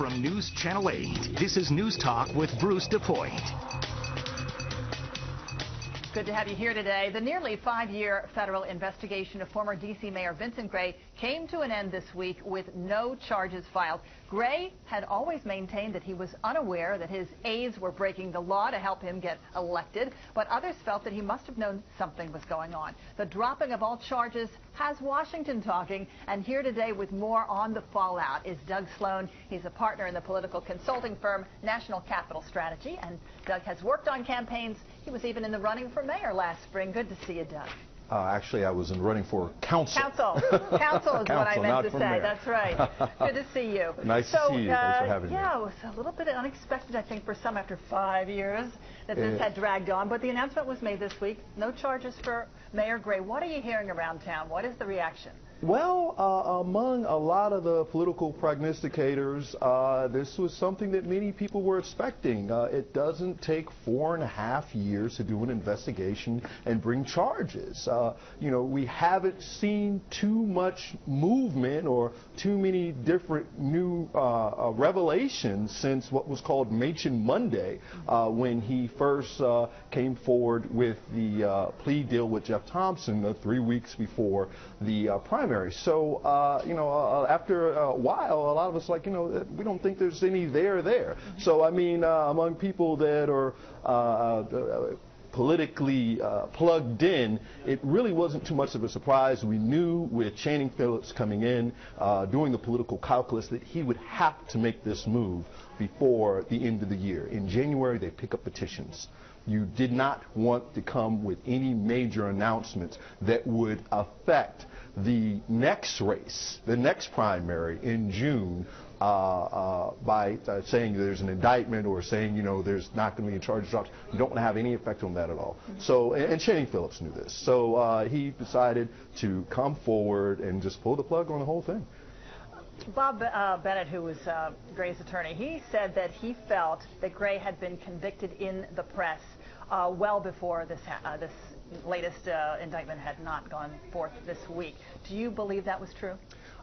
from News Channel 8, this is News Talk with Bruce DePoint. Good to have you here today. The nearly 5-year federal investigation of former D.C. Mayor Vincent Gray came to an end this week with no charges filed. Gray had always maintained that he was unaware that his aides were breaking the law to help him get elected, but others felt that he must have known something was going on. The dropping of all charges has Washington talking, and here today with more on the fallout is Doug Sloan. He's a partner in the political consulting firm National Capital Strategy, and Doug has worked on campaigns. He was even in the running for mayor last spring. Good to see you, Doug. Actually, I was in running for council. Council is what I meant to say. Mayor. That's right. Good to see you. Nice to see you. Thanks for having me. Yeah, it was a little bit unexpected, I think, for some after 5 years that this had dragged on. But the announcement was made this week. No charges for Mayor Gray. What are you hearing around town? What is the reaction? Well, among a lot of the political prognosticators, this was something that many people were expecting. It doesn't take 4.5 years to do an investigation and bring charges. You know, we haven't seen too much movement or too many different new revelations since what was called Machen Monday, when he first came forward with the plea deal with Jeff Thompson 3 weeks before the primary. So, you know, after a while, a lot of us like, you know, we don't think there's any there. So, I mean, among people that are politically plugged in, it really wasn't too much of a surprise. We knew with Channing Phillips coming in, doing the political calculus, that he would have to make this move before the end of the year. In January, they pick up petitions. You did not want to come with any major announcements that would affect the next race, the next primary in June, by saying there's an indictment or saying, you know, there's not going to be a charge drops. You don't want to have any effect on that at all. So, and Channing Phillips knew this. So he decided to come forward and just pull the plug on the whole thing. Bob Bennett, who was Gray's attorney, he said that he felt that Gray had been convicted in the press well before this latest indictment had not gone forth this week. Do you believe that was true?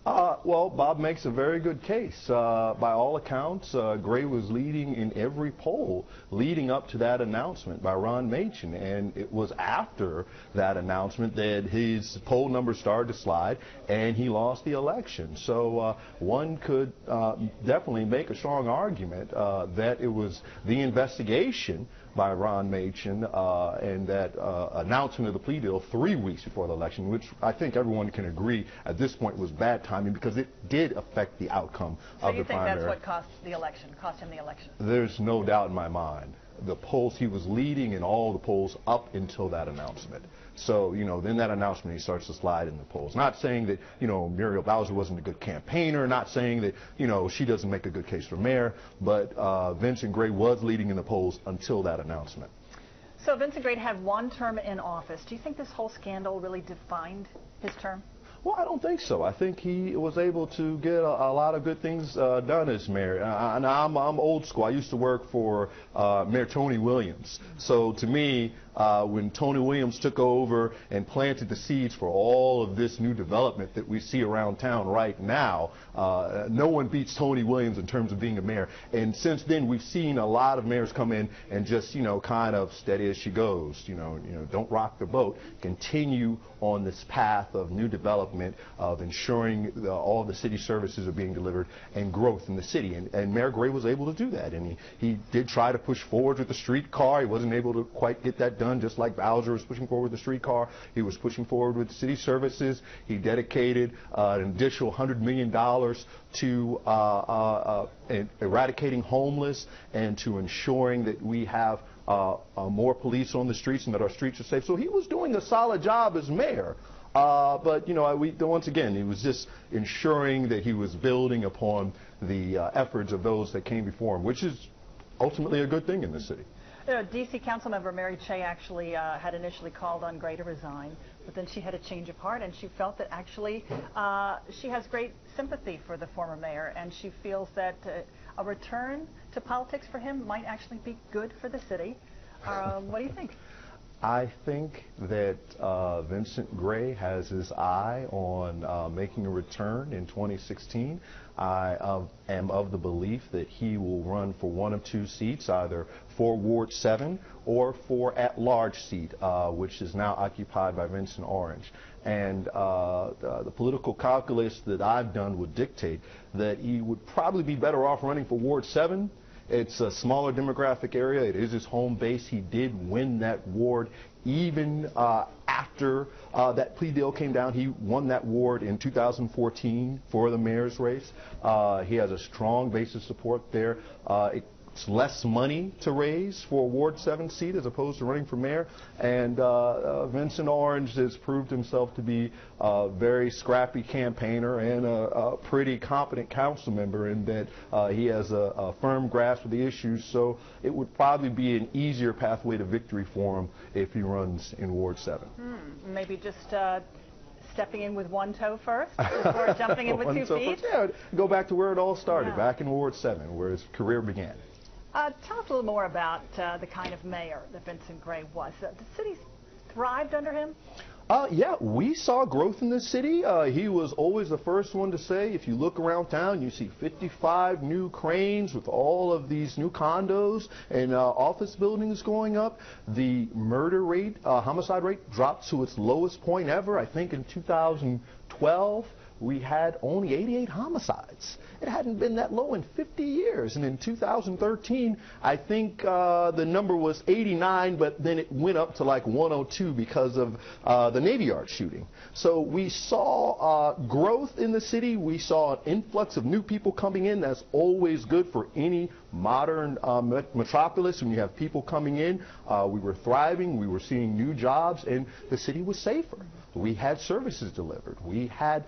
Well, Bob makes a very good case. By all accounts, Gray was leading in every poll leading up to that announcement by Ron Machen, and it was after that announcement that his poll numbers started to slide and he lost the election. So one could definitely make a strong argument that it was the investigation by Ron Machen and that announcement of the plea deal 3 weeks before the election, which I think everyone can agree at this point was bad timing because it did affect the outcome of the primary. So you think that's what cost him the election? There's no doubt in my mind. The polls, he was leading in all the polls up until that announcement. So, you know, then that announcement, he starts to slide in the polls. Not saying that, you know, Muriel Bowser wasn't a good campaigner, not saying that, you know, she doesn't make a good case for mayor, but Vincent Gray was leading in the polls until that announcement. So Vincent Gray had 1 term in office. Do you think this whole scandal really defined his term? Well, I don't think so. I think he was able to get a lot of good things done as mayor. And I'm old school. I used to work for Mayor Tony Williams. So to me, when Tony Williams took over and planted the seeds for all of this new development that we see around town right now, no one beats Tony Williams in terms of being a mayor. And since then, we've seen a lot of mayors come in and just, you know, kind of steady as she goes. You know, don't rock the boat. Continue on this path of new development, of ensuring all the city services are being delivered and growth in the city. And Mayor Gray was able to do that. And he did try to push forward with the streetcar. He wasn't able to quite get that done, just like Bowser was pushing forward with the streetcar. He was pushing forward with city services. He dedicated an additional $100 million to eradicating homeless and to ensuring that we have more police on the streets and that our streets are safe. So he was doing a solid job as mayor. But, you know, once again, he was just ensuring that he was building upon the efforts of those that came before him, which is ultimately a good thing in the city. D.C. Councilmember Mary Cheh actually had initially called on Gray to resign, but then she had a change of heart, and she felt that actually she has great sympathy for the former mayor, and she feels that a return to politics for him might actually be good for the city. What do you think? I think that Vincent Gray has his eye on making a return in 2016. I am of the belief that he will run for one of two seats, either for Ward 7 or for at-large seat, which is now occupied by Vincent Orange. And the political calculus that I've done would dictate that he would probably be better off running for Ward 7. It's a smaller demographic area. It is his home base. He did win that ward even after that plea deal came down. He won that ward in 2014 for the mayor's race. He has a strong base of support there. It's less money to raise for a Ward 7 seat as opposed to running for mayor. And Vincent Orange has proved himself to be a very scrappy campaigner and a pretty competent council member in that he has a firm grasp of the issues. So it would probably be an easier pathway to victory for him if he runs in Ward 7. Maybe just stepping in with one toe first before jumping in with 2 feet? Yeah, go back to where it all started, back in Ward 7, where his career began. Tell us a little more about the kind of mayor that Vincent Gray was. The city thrived under him? Yeah, we saw growth in the city. He was always the first one to say, if you look around town, you see 55 new cranes with all of these new condos and office buildings going up. The murder rate, homicide rate, dropped to its lowest point ever. I think in 2012. We had only 88 homicides. It hadn't been that low in 50 years. And in 2013, I think the number was 89, but then it went up to like 102 because of the Navy Yard shooting. So we saw growth in the city. We saw an influx of new people coming in. That's always good for any modern metropolis. When you have people coming in, we were thriving. We were seeing new jobs, and the city was safer. We had services delivered. We had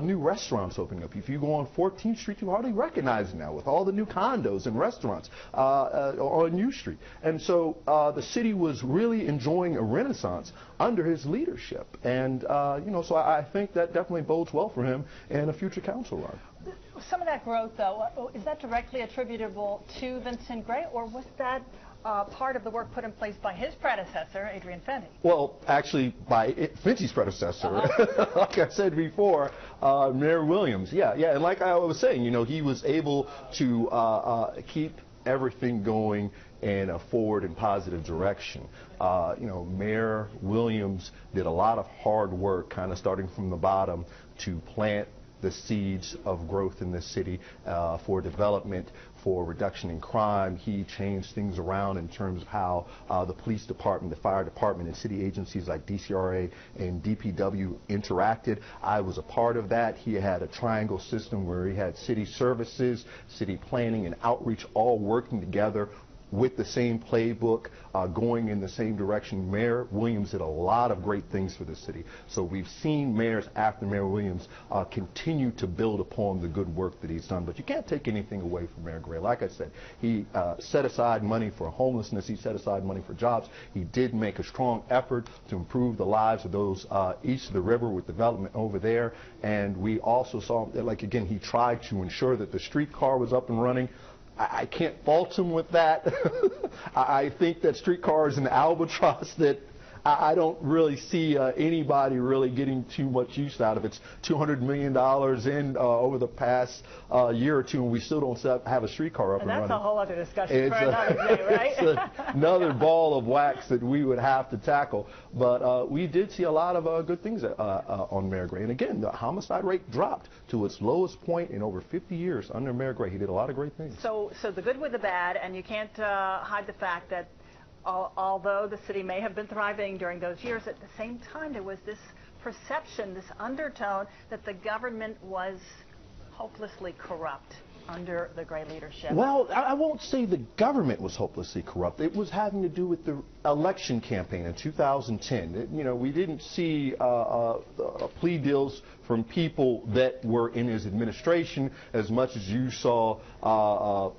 new restaurants opening up. If you go on 14th Street, you hardly recognize it now with all the new condos and restaurants on U Street. And so the city was really enjoying a renaissance under his leadership. And, so I think that definitely bodes well for him in a future council run. Some of that growth, though, is that directly attributable to Vincent Gray, or was that part of the work put in place by his predecessor, Adrian Fenty? Well, actually, by Fenty's predecessor, like I said before, Mayor Williams. Yeah, and like I was saying, he was able to keep everything going in a forward and positive direction. Mayor Williams did a lot of hard work, kind of starting from the bottom, to plant the seeds of growth in this city for development, for reduction in crime. He changed things around in terms of how the police department, the fire department, and city agencies like DCRA and DPW interacted. I was a part of that. He had a triangle system where he had city services, city planning, and outreach all working together with the same playbook, going in the same direction. Mayor Williams did a lot of great things for the city. So we've seen mayors after Mayor Williams continue to build upon the good work that he's done. But you can't take anything away from Mayor Gray. Like I said, he set aside money for homelessness. He set aside money for jobs. He did make a strong effort to improve the lives of those east of the river with development over there. And we also saw, like, again, he tried to ensure that the streetcar was up and running. I can't fault him with that. I think that streetcar is an albatross that I don't really see anybody really getting too much use out of. It's $200 million in over the past year or two, and we still don't have a streetcar up and running. That's a whole other discussion for another day, right? It's another ball of wax that we would have to tackle. But we did see a lot of good things on Mayor Gray. And again, the homicide rate dropped to its lowest point in over 50 years under Mayor Gray. He did a lot of great things. So the good with the bad, and you can't hide the fact that although the city may have been thriving during those years, at the same time there was this perception, this undertone that the government was hopelessly corrupt under the Gray leadership. Well, I won't say the government was hopelessly corrupt. It was having to do with the election campaign in 2010. We didn't see plea deals from people that were in his administration as much as you saw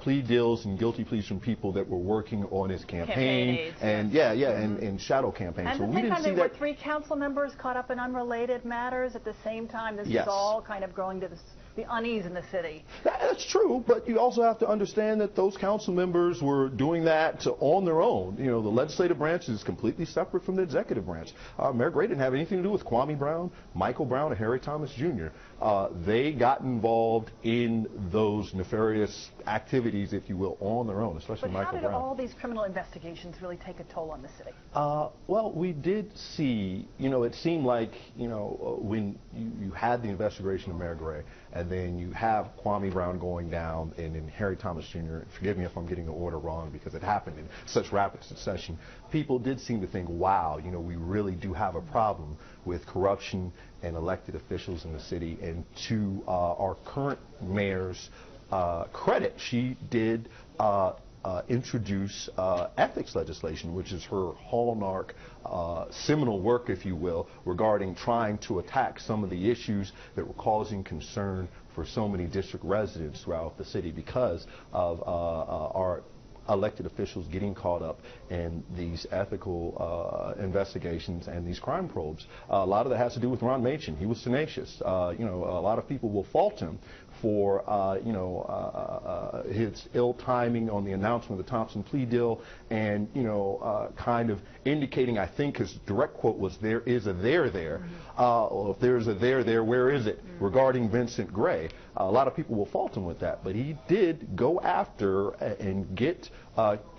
plea deals and guilty pleas from people that were working on his campaign and shadow campaigns. And so at the we same didn't time, see there that. were 3 council members caught up in unrelated matters at the same time. This is all kind of growing to this the unease in the city. That's true, but you also have to understand that those council members were doing that on their own. You know, the legislative branch is completely separate from the executive branch. Mayor Gray didn't have anything to do with Kwame Brown, Michael Brown, or Harry Thomas Jr. They got involved in those nefarious activities, if you will, on their own, especially Michael Brown. But how did all these criminal investigations really take a toll on the city? Well, we did see, you know, it seemed like, you know, when you had the investigation of Mayor Gray, and then you have Kwame Brown going down, and then Harry Thomas Jr., forgive me if I'm getting the order wrong because it happened in such rapid succession, people did seem to think, wow, you know, we really do have a problem with corruption and elected officials in the city. And to our current mayor's credit, she did introduce ethics legislation, which is her hallmark seminal work, if you will, regarding trying to attack some of the issues that were causing concern for so many district residents throughout the city because of our elected officials getting caught up in these ethical investigations and these crime probes. A lot of that has to do with Ron Machin. He was tenacious. You know, a lot of people will fault him for his ill timing on the announcement of the Thompson plea deal, and kind of indicating, I think his direct quote was, "There is a there there." Well, if there's a there there, where is it? Regarding Vincent Gray, a lot of people will fault him with that, but he did go after and get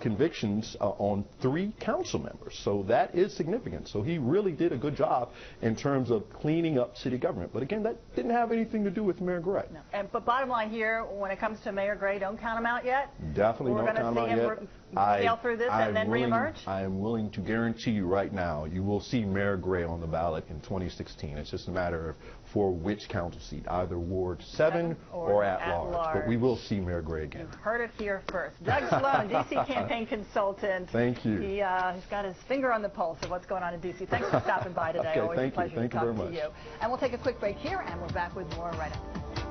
convictions on 3 council members, so that is significant. So he really did a good job in terms of cleaning up city government. But again, that didn't have anything to do with Mayor Gray. No. But bottom line here, when it comes to Mayor Gray, don't count him out yet. Definitely don't count him out yet. We're going to see him sail through this and then reemerge. I am willing to guarantee you right now, you will see Mayor Gray on the ballot in 2016. It's just a matter of for which council seat, either Ward 7 or at large. But we will see Mayor Gray again. You heard it here first. Doug Sloan, D.C. campaign consultant. Thank you. He's got his finger on the pulse of what's going on in D.C. Thanks for stopping by today. Okay, Always a pleasure to talk to much. you. And we'll take a quick break here, and we're back with more right after.